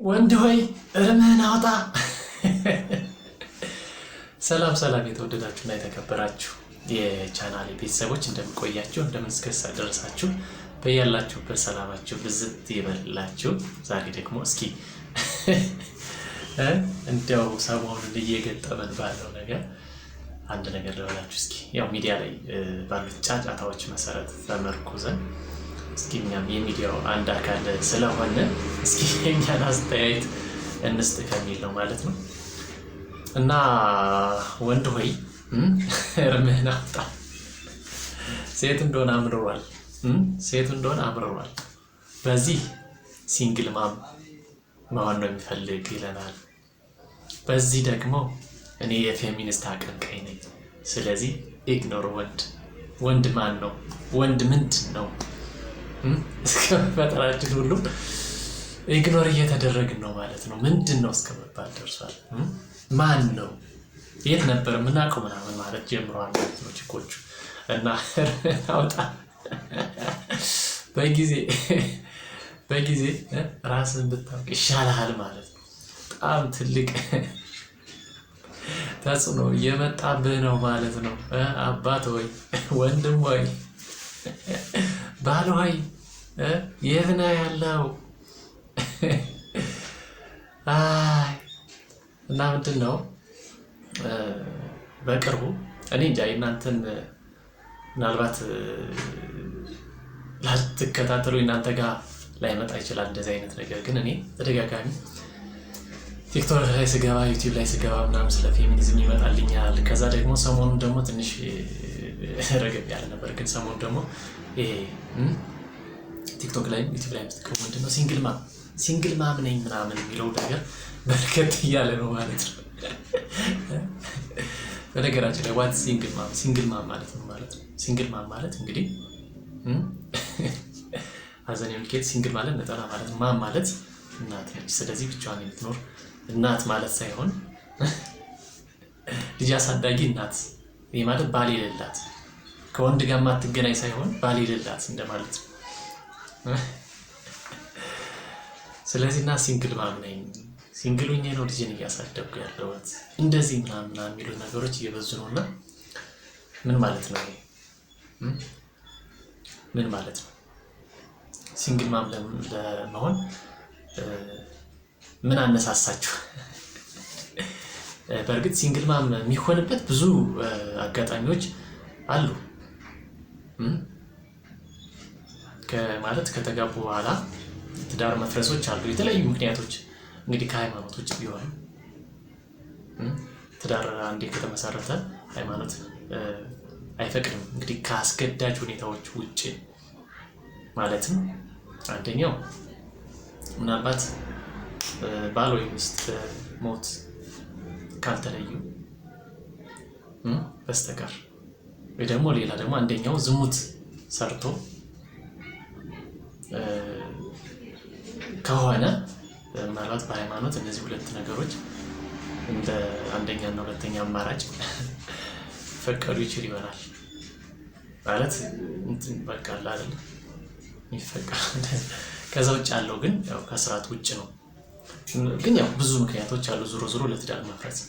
ወንድ ሆይ እርምህን አውጣ። ሰላም ሰላም የተወደዳችሁና የተከበራችሁ የቻናሌ ቤተሰቦች እንደምቆያችሁ እንደምንስከሳ ደረሳችሁ በያላችሁበት ሰላማችሁ ብዝት ይበልላችሁ። ዛሬ ደግሞ እስኪ እንደው ሰሞኑን እየገጠመን ባለው ነገር አንድ ነገር ልበላችሁ። እስኪ ያው ሚዲያ ላይ ባሉት ጫጫታዎች መሰረት ተመርኩዘን እስኪ እኛም የሚዲያው አንድ አካል ስለሆነ እስኪ የኛን አስተያየት እንስጥ ከሚል ነው ማለት ነው። እና ወንድ ሆይ እርምህን አውጣ። ሴት እንደሆነ አምርሯል። በዚህ ሲንግል ማም መሆን ነው የሚፈልግ ይለናል። በዚህ ደግሞ እኔ የፌሚኒስት አቀንቃኝ ነኝ። ስለዚህ ኢግኖር ወንድ ማን ነው? ወንድ ምንድን ነው? እስከ ፈጠራችን ሁሉ ኢግኖር እየተደረግን ነው ማለት ነው። ምንድን ነው እስከመባል ደርሷል። ማን ነው? የት ነበር የምናውቀው ምናምን ማለት ጀምረዋል ማለት ነው ችኮቹ። እና አውጣ በጊዜ ራስን ብታውቅ ይሻልሃል ማለት ነው። በጣም ትልቅ ተጽዕኖ እየመጣብህ ነው ማለት ነው። አባት ሆይ፣ ወንድም ሆይ፣ ባል ሆይ የት ነው ያለው? እና ምንድን ነው በቅርቡ እኔ እንጃ እናንተን ምናልባት ላትከታተሉ እናንተ ጋር ላይመጣ ይችላል እንደዚህ አይነት ነገር። ግን እኔ ተደጋጋሚ ቲክቶክ ላይ ስገባ ዩቲዩብ ላይ ስገባ ምናምን ስለ ፌሚኒዝም ይመጣልኛል። ከዛ ደግሞ ሰሞኑን ደግሞ ትንሽ ረገብ ያለ ነበር። ግን ሰሞኑን ደግሞ ይሄ ቲክቶክ ላይ ዩቲዩብ ላይ ምትከው ምንድነው ሲንግል ማም ነኝ ምናምን የሚለው ነገር በርከት እያለ ነው ማለት ነው። በነገራችን ላይ ዋት ሲንግል ማም ማለት ነው ማለት ነው። ሲንግል ማም ማለት እንግዲህ አብዛኛውን ኬት ሲንግል ማለት ነጠላ ማለት ነው። ማም ማለት እናት ነች። ስለዚህ ብቻዋን የምትኖር እናት ማለት ሳይሆን ልጅ አሳዳጊ እናት። ይሄ ማለት ባል የሌላት ከወንድ ጋር ማትገናኝ ሳይሆን ባል የሌላት እንደማለት ነው። ስለዚህ እና ሲንግል ማም ነኝ፣ ሲንግል ሆኜ ነው ልጅን እያሳደጉ ያለሁት እንደዚህ ምናምን የሚሉ ነገሮች እየበዙ ነውና ምን ማለት ነው? ምን ማለት ነው? ሲንግል ማም ለመሆን ምን አነሳሳችሁ? በእርግጥ ሲንግል ማም የሚሆንበት ብዙ አጋጣሚዎች አሉ። ማለት ከተጋቡ በኋላ ትዳር መፍረሶች አሉ። የተለያዩ ምክንያቶች እንግዲህ ከሃይማኖት ውጭ ቢሆንም ትዳር አንዴ ከተመሰረተ ሃይማኖት አይፈቅድም። እንግዲህ ከአስገዳጅ ሁኔታዎች ውጭ ማለትም አንደኛው ምናልባት ባል ወይ ሚስት ሞት ካልተለዩ በስተቀር ወይ ደግሞ ሌላ ደግሞ አንደኛው ዝሙት ሰርቶ ከሆነ ምናልባት በሃይማኖት እነዚህ ሁለት ነገሮች እንደ አንደኛና ሁለተኛ አማራጭ ፈቀዱ ይችል ይሆናል ማለት በቃ አይደል ይፈቀድ። ከዛ ውጭ ያለው ግን ያው ከስርዓት ውጭ ነው። ግን ያው ብዙ ምክንያቶች አሉ ዞሮ ለትዳር መፍረስ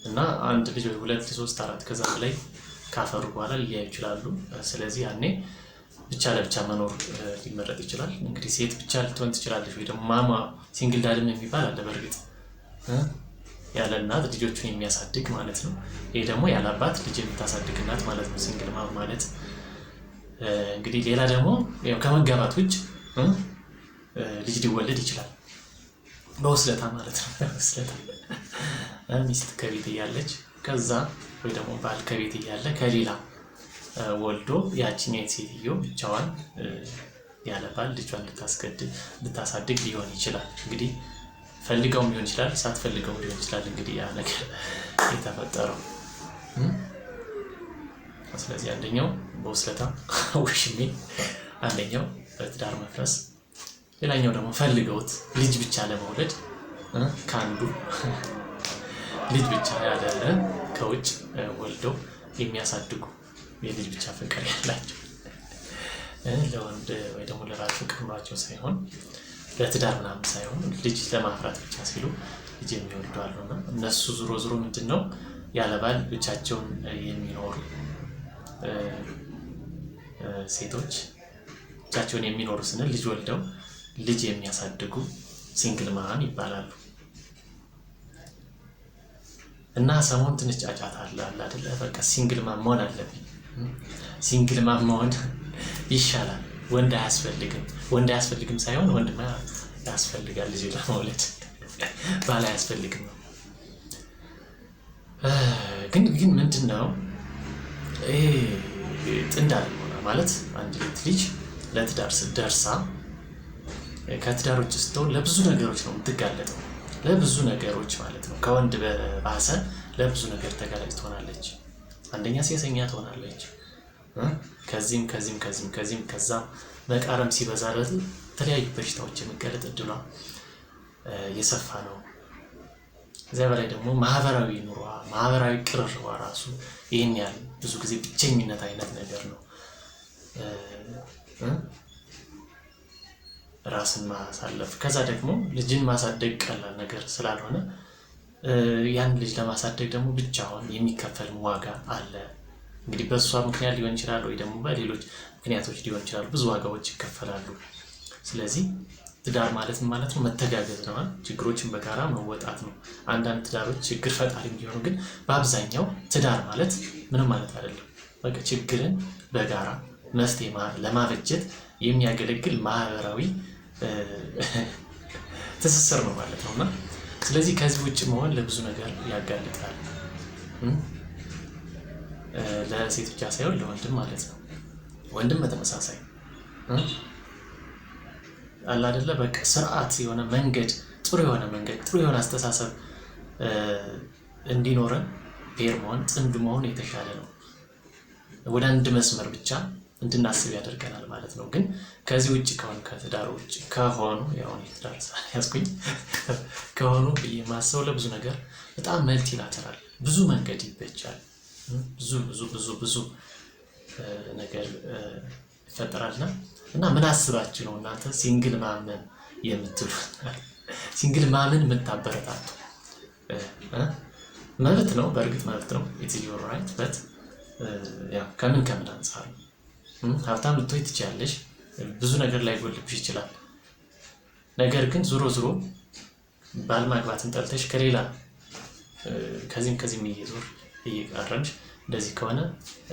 እና አንድ ልጅ ወይ 2 3 4 ከዛ በላይ ካፈሩ በኋላ ሊያዩ ይችላሉ። ስለዚህ ያኔ ብቻ ለብቻ መኖር ሊመረጥ ይችላል። እንግዲህ ሴት ብቻ ልትሆን ትችላለች ወይ ደግሞ ማማ ሲንግል ዳድም የሚባል አለ። በእርግጥ ያለ እናት ልጆቹን የሚያሳድግ ማለት ነው። ይሄ ደግሞ ያለ አባት ልጅ የምታሳድግ እናት ማለት ነው ሲንግል ማም ማለት። እንግዲህ ሌላ ደግሞ ያው ከመጋባት ውጭ ልጅ ሊወለድ ይችላል በውስለታ ማለት ነው። በውስለታ ሚስት ከቤት እያለች ከዛ ወይ ደግሞ ባል ከቤት እያለ ከሌላ ወልዶ ያቺኛው ሴትዮ ብቻዋን ያለ ባል ልጇን ልታሳድግ ሊሆን ይችላል። እንግዲህ ፈልገውም ሊሆን ይችላል፣ ሳትፈልገውም ሊሆን ይችላል። እንግዲህ ያ ነገር የተፈጠረው ስለዚህ አንደኛው በውስለታ ውሽሜ፣ አንደኛው በትዳር መፍረስ፣ ሌላኛው ደግሞ ፈልገውት ልጅ ብቻ ለመውለድ ከአንዱ ልጅ ብቻ ያለ ከውጭ ወልደው የሚያሳድጉ የልጅ ብቻ ፍቅር ያላቸው ለወንድ ወይ ደግሞ ለራሱ ፍቅር ኖሯቸው ሳይሆን ለትዳር ምናምን ሳይሆን ልጅ ለማፍራት ብቻ ሲሉ ልጅ የሚወልዱ አሉና እነሱ ዞሮ ዞሮ ምንድነው ያለ ባል ብቻቸውን የሚኖሩ ሴቶች ብቻቸውን የሚኖሩ ስንል ልጅ ወልደው ልጅ የሚያሳድጉ ሲንግል ማም ይባላሉ። እና ሰሞን ትንሽ ጫጫታ አለ አይደለ? በቃ ሲንግል ማም መሆን አለብኝ። ሲንግል ማም መሆን ይሻላል። ወንድ አያስፈልግም ሳይሆን ወንድማ ያስፈልጋል ልጅ ለመውለድ ባል አያስፈልግም ነው። ግን ምንድነው ይሄ ጥንድ አለመሆን ማለት አንድ ልጅ ለትዳር ስትደርሳ ከትዳር ውጭ ስትሆን ለብዙ ነገሮች ነው የምትጋለጠው። ለብዙ ነገሮች ማለት ነው። ከወንድ በባሰ ለብዙ ነገር ተጋላጭ ትሆናለች። አንደኛ ሴሰኛ ትሆናለች። ከዚህም ከዛም መቃረም ሲበዛ ለተለያዩ በሽታዎች የመጋለጥ እድሏ የሰፋ ነው። እዚያ በላይ ደግሞ ማህበራዊ ኑሯ ማህበራዊ ቅርርቧ ራሱ ይህን ያህል ብዙ ጊዜ ብቸኝነት አይነት ነገር ነው። ራስን ማሳለፍ ከዛ ደግሞ ልጅን ማሳደግ ቀላል ነገር ስላልሆነ ያን ልጅ ለማሳደግ ደግሞ ብቻውን የሚከፈል ዋጋ አለ። እንግዲህ በእሷ ምክንያት ሊሆን ይችላል ወይ ደግሞ በሌሎች ምክንያቶች ሊሆን ይችላል። ብዙ ዋጋዎች ይከፈላሉ። ስለዚህ ትዳር ማለት ማለት ነው መተጋገዝ ነው። ችግሮችን በጋራ መወጣት ነው። አንዳንድ ትዳሮች ችግር ፈጣሪ ቢሆኑ ግን በአብዛኛው ትዳር ማለት ምንም ማለት አይደለም። በቃ ችግርን በጋራ መፍትሄ ለማበጀት የሚያገለግል ማህበራዊ ትስስር ነው ማለት ነውና ስለዚህ ከዚህ ውጭ መሆን ለብዙ ነገር ያጋልጣል። ለሴት ብቻ ሳይሆን ለወንድም ማለት ነው። ወንድም በተመሳሳይ አለ አይደለ? በቃ ስርዓት የሆነ መንገድ ጥሩ የሆነ አስተሳሰብ እንዲኖረን ፔር መሆን ጥንድ መሆን የተሻለ ነው። ወደ አንድ መስመር ብቻ እንድናስብ ያደርገናል ማለት ነው። ግን ከዚህ ውጭ ከትዳር ውጭ ከሆኑ ትዳር ያስኩኝ ከሆኑ ብዬ ማሰብ ለብዙ ነገር በጣም መልቲላተራል ብዙ መንገድ ይበጃል። ብዙ ነገር ይፈጠራልና እና ምን አስባችሁ ነው እናንተ ሲንግል ማመን የምትሉ? ሲንግል ማመን የምታበረታቱ መብት ነው። በእርግጥ መብት ነው። ኢትስ ዩር ራይት በት ከምን አንፃር ሀብታም ልትሆይ ትችያለሽ። ብዙ ነገር ላይ ጎልብሽ ይችላል። ነገር ግን ዞሮ ባል ማግባትን ጠልተሽ ከሌላ ከዚህም እየዞር እየቀረንሽ እንደዚህ ከሆነ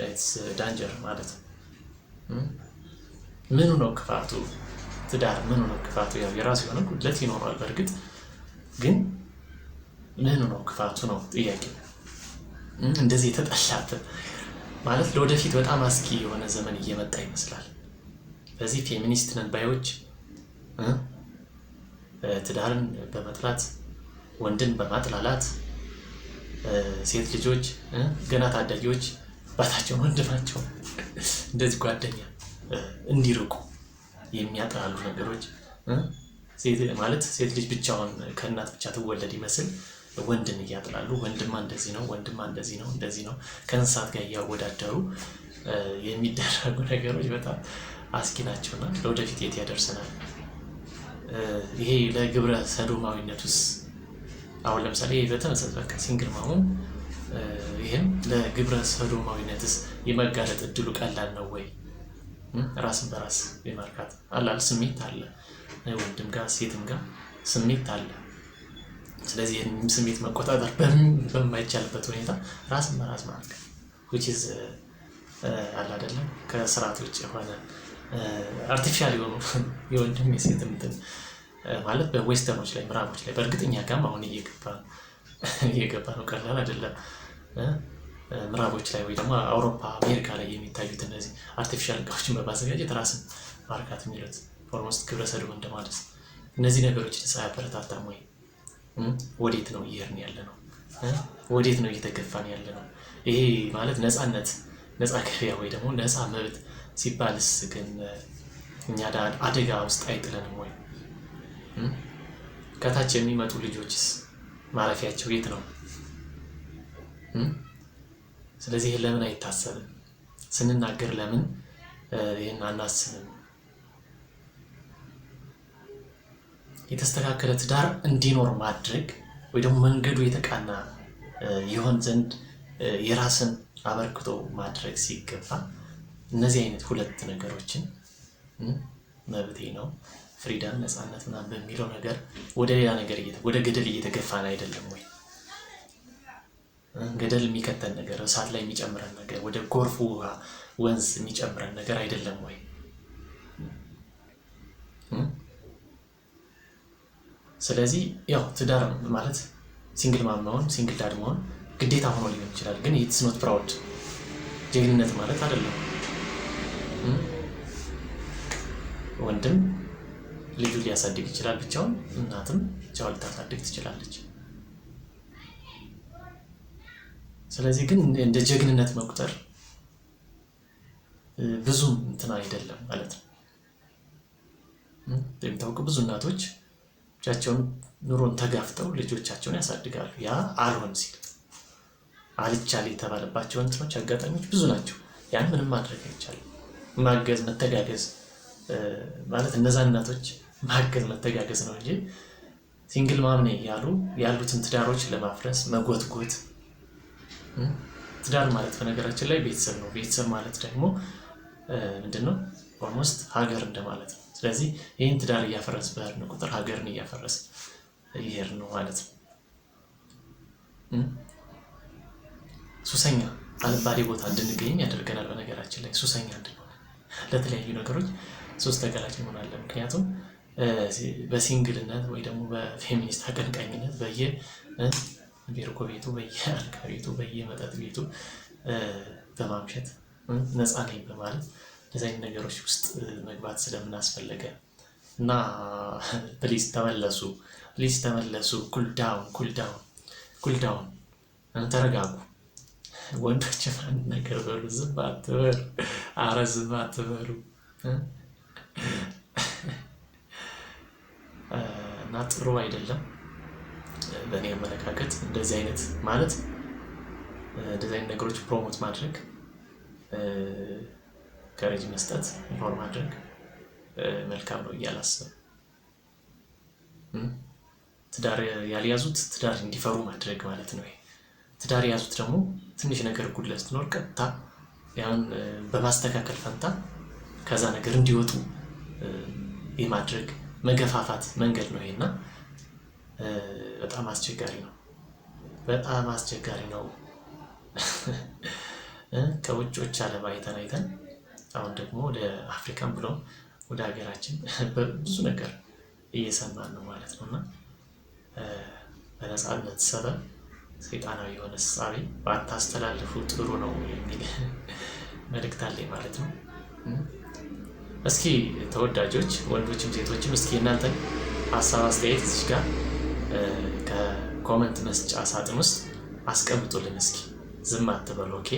ኢትስ ዳንጀር ማለት ነው። ምኑ ነው ክፋቱ? ትዳር ምኑ ነው ክፋቱ? የራሱ የሆነ ጉድለት ይኖረዋል። በእርግጥ ግን ምኑ ነው ክፋቱ ነው ጥያቄ። እንደዚህ የተጠላተ ማለት ለወደፊት በጣም አስጊ የሆነ ዘመን እየመጣ ይመስላል። በዚህ ፌሚኒስት ነን ባዮች ትዳርን በመጥላት ወንድን በማጥላላት ሴት ልጆች ገና ታዳጊዎች አባታቸውን ወንድማቸውን እንደዚህ ጓደኛ እንዲርቁ የሚያጠላሉ ነገሮች ሴት ልጅ ብቻውን ከእናት ብቻ ትወለድ ይመስል ወንድን እያጥላሉ ወንድማ እንደዚህ ነው ከእንስሳት ጋር እያወዳደሩ የሚደረጉ ነገሮች በጣም አስጊ ናቸውና ለወደፊት የት ያደርሰናል? ይሄ ለግብረ ሰዶማዊነቱስ አሁን ለምሳሌ በተመሳሳይ ሲንግል ማሙም ይሄም ለግብረ ሰዶማዊነትስ የመጋለጥ እድሉ ቀላል ነው ወይ? ራስን በራስ የማርካት አላል ስሜት አለ። ወንድም ጋር ሴትም ጋር ስሜት አለ። ስለዚህ ይህን ስሜት መቆጣጠር በማይቻልበት ሁኔታ ራስን በራስ ማርካት which is አለ አይደለም ከስርዓት ውጭ የሆነ አርቲፊሻል የሆኑ የወንድም የሴትም ማለት በዌስተርኖች ላይ ምዕራቦች ላይ በእርግጠኛ ጋም አሁን እየገባ ነው። ቀላል አይደለም። ምዕራቦች ላይ ወይ ደግሞ አውሮፓ አሜሪካ ላይ የሚታዩት እነዚህ አርቲፊሻል እቃዎችን በማዘጋጀት ራስን ማርካት የሚሉት ኦልሞስት ግብረ ሰዶም እንደማለት እነዚህ ነገሮች ሳያበረታታም ወይ ወዴት ነው እየሄድን ያለ ነው? ወዴት ነው እየተገፋን ያለ ነው? ይሄ ማለት ነፃ ገበያ ወይ ደግሞ ነፃ መብት ሲባልስ ግን እኛ አደጋ ውስጥ አይጥለንም ወይ? ከታች የሚመጡ ልጆችስ ማረፊያቸው የት ነው? ስለዚህ ለምን አይታሰብም? ስንናገር ለምን ይህን አናስብም? የተስተካከለ ትዳር እንዲኖር ማድረግ ወይ ደግሞ መንገዱ የተቃና ይሆን ዘንድ የራስን አበርክቶ ማድረግ ሲገባ እነዚህ አይነት ሁለት ነገሮችን መብቴ ነው ፍሪደም ነፃነት ምናምን በሚለው ነገር ወደ ሌላ ነገር ወደ ገደል እየተገፋን አይደለም ወይ? ገደል የሚከተን ነገር፣ እሳት ላይ የሚጨምረን ነገር፣ ወደ ጎርፍ ውሃ ወንዝ የሚጨምረን ነገር አይደለም ወይ? ስለዚህ ያው ትዳር ማለት ሲንግል ማም መሆን ሲንግል ዳድ መሆን ግዴታ ሆኖ ሊሆን ይችላል፣ ግን ኢትስ ኖት ፕራውድ ጀግንነት ማለት አይደለም። ወንድም ልጁ ሊያሳድግ ይችላል ብቻውን፣ እናትም ብቻዋን ልታሳድግ ትችላለች። ስለዚህ ግን እንደ ጀግንነት መቁጠር ብዙም እንትን አይደለም ማለት ነው። እንደሚታወቀው ብዙ እናቶች ልጆቻቸውን ኑሮን ተጋፍጠው ልጆቻቸውን ያሳድጋሉ። ያ አልሆን ሲል አልቻል የተባለባቸው እንትኖች አጋጣሚዎች ብዙ ናቸው። ያን ምንም ማድረግ አይቻልም። ማገዝ መተጋገዝ ማለት እነዛ እናቶች ማገዝ መተጋገዝ ነው እንጂ ሲንግል ማም ያሉ ያሉትን ትዳሮች ለማፍረስ መጎትጎት። ትዳር ማለት በነገራችን ላይ ቤተሰብ ነው። ቤተሰብ ማለት ደግሞ ምንድነው? ኦልሞስት ሀገር እንደማለት ነው። ስለዚህ ይህን ትዳር እያፈረስ በሄድን ቁጥር ሀገርን እያፈረስ እየሄድን ነው ማለት ነው። ሱሰኛ አልባሌ ቦታ እንድንገኝ ያደርገናል። በነገራችን ላይ ሱሰኛ እንድንሆን ለተለያዩ ነገሮች ሱስ ተጋላጭ እንሆናለን። ምክንያቱም በሲንግልነት ወይ ደግሞ በፌሚኒስት አቀንቃኝነት በየቢርኮ ቤቱ፣ በየአልጋ ቤቱ፣ በየመጠጥ ቤቱ በማምሸት ነፃ ነኝ በማለት እንደዚህ አይነት ነገሮች ውስጥ መግባት ስለምናስፈለገ እና ፕሊዝ ተመለሱ። ኩልዳውን ተረጋጉ። ወንዶች አንድ ነገር በሉ፣ ዝም አትበሉ። ኧረ ዝም አትበሉ እና ጥሩ አይደለም በእኔ አመለካከት። እንደዚህ አይነት ነገሮች ፕሮሞት ማድረግ፣ ከረጅ መስጠት፣ ኢንፎርም ማድረግ መልካም ነው እያላሰብ ትዳር ያልያዙት ትዳር እንዲፈሩ ማድረግ ማለት ነው። ትዳር የያዙት ደግሞ ትንሽ ነገር ጉድለት ስትኖር ቀጥታ ያን በማስተካከል ፈንታ ከዛ ነገር እንዲወጡ የማድረግ መገፋፋት መንገድ ነው ይሄና በጣም አስቸጋሪ ነው። ከውጮች ዓለም አይተን አሁን ደግሞ ወደ አፍሪካን ብሎ ወደ ሀገራችን ብዙ ነገር እየሰማን ነው ማለት ነው። እና በነፃነት ሰበብ ሰይጣናዊ የሆነ እሳቤ ባታስተላልፉ ጥሩ ነው የሚል መልእክት አለኝ ማለት ነው። እስኪ ተወዳጆች ወንዶችም ሴቶችም እስኪ እናንተን ሀሳብ አስተያየት እዚህ ጋር ከኮመንት መስጫ ሳጥን ውስጥ አስቀምጡልን። እስኪ ዝም አትበሉ። ኦኬ